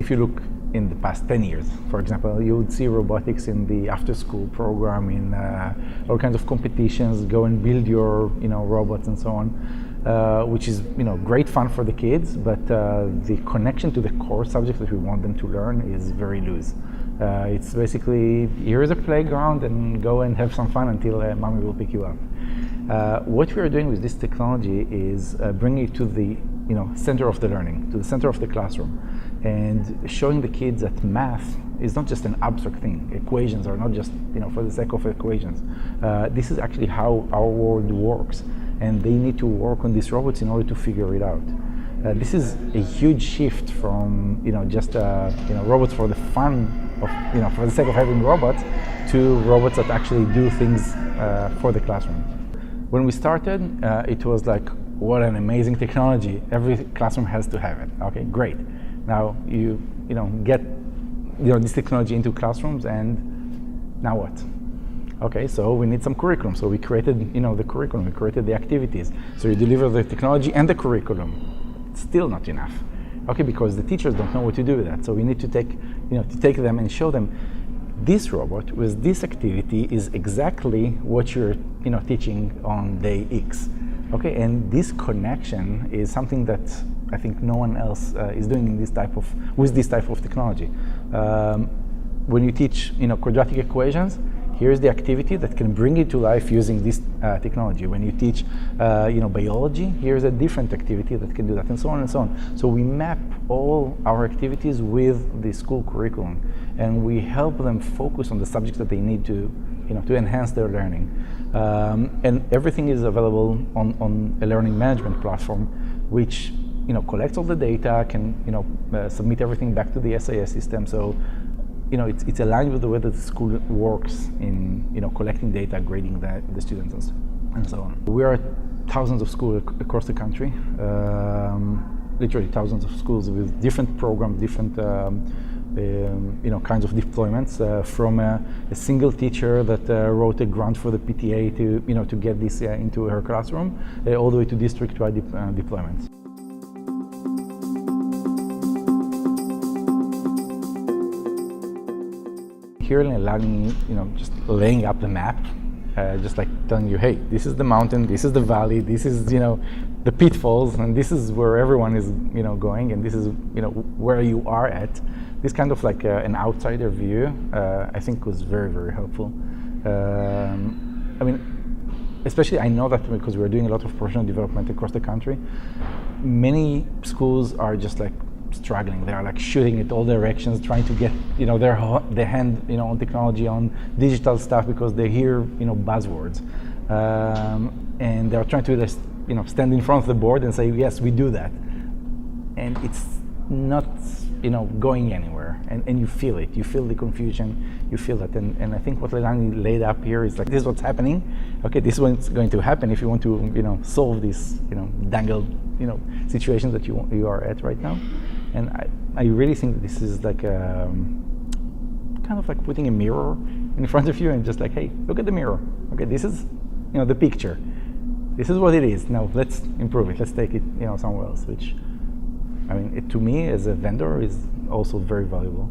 if you look in the past 10 years, for example, you would see robotics in the after-school program, in all kinds of competitions, go and build your robots and so on, which is great fun for the kids, but the connection to the core subject that we want them to learn is very loose. It's basically, here is a playground and go and have some fun until mommy will pick you up. What we are doing with this technology is bringing it to the center of the learning, to the center of the classroom, and showing the kids that math is not just an abstract thing. Equations are not just for the sake of equations. This is actually how our world works, and they need to work on these robots in order to figure it out. This is a huge shift from just robots for the fun of for the sake of having robots, to robots that actually do things for the classroom. When we started, it was like, what an amazing technology! Every classroom has to have it. Okay, great. Now you get this technology into classrooms, and now what? Okay, so we need some curriculum. So we created the curriculum. We created the activities. So you deliver the technology and the curriculum. It's still not enough. Okay, because the teachers don't know what to do with that. So we need to take them and show them, this robot with this activity is exactly what you're teaching on day X. Okay, and this connection is something that I think no one else is doing with this type of technology. When you teach quadratic equations, here's the activity that can bring it to life using this technology. When you teach biology, here's a different activity that can do that, and so on and so on. So we map all our activities with the school curriculum, and we help them focus on the subjects that they need to enhance their learning. And everything is available on a learning management platform, which collects all the data, can submit everything back to the SAS system. So it's aligned with the way that the school works in collecting data, grading the students, and so on. We are at thousands of schools across the country, literally thousands of schools with different programs, different kinds of deployments, from a single teacher that wrote a grant for the PTA to get this into her classroom, all the way to district-wide deployments. Here in Elad, just laying up the map, just like telling you, hey, this is the mountain, this is the valley, this is the pitfalls, and this is where everyone is going, and this is where you are at. This kind of like an outsider view, I think was very, very helpful. I mean, especially I know that because we're doing a lot of professional development across the country. Many schools are just like struggling. They are like shooting at all directions, trying to get their hand on technology, on digital stuff, because they hear buzzwords, and they are trying to just stand in front of the board and say, yes, we do that, and it's not going anywhere, and you feel it. You feel the confusion. You feel that, and I think what Elad laid up here is like, this is what's happening. Okay, this is what's going to happen if you want to solve this dangled situation that you are at right now. And I really think that this is like kind of like putting a mirror in front of you and just like, hey, look at the mirror. Okay, this is the picture. This is what it is. Now let's improve it. Let's take it somewhere else. Which, I mean, to me as a vendor is also very valuable.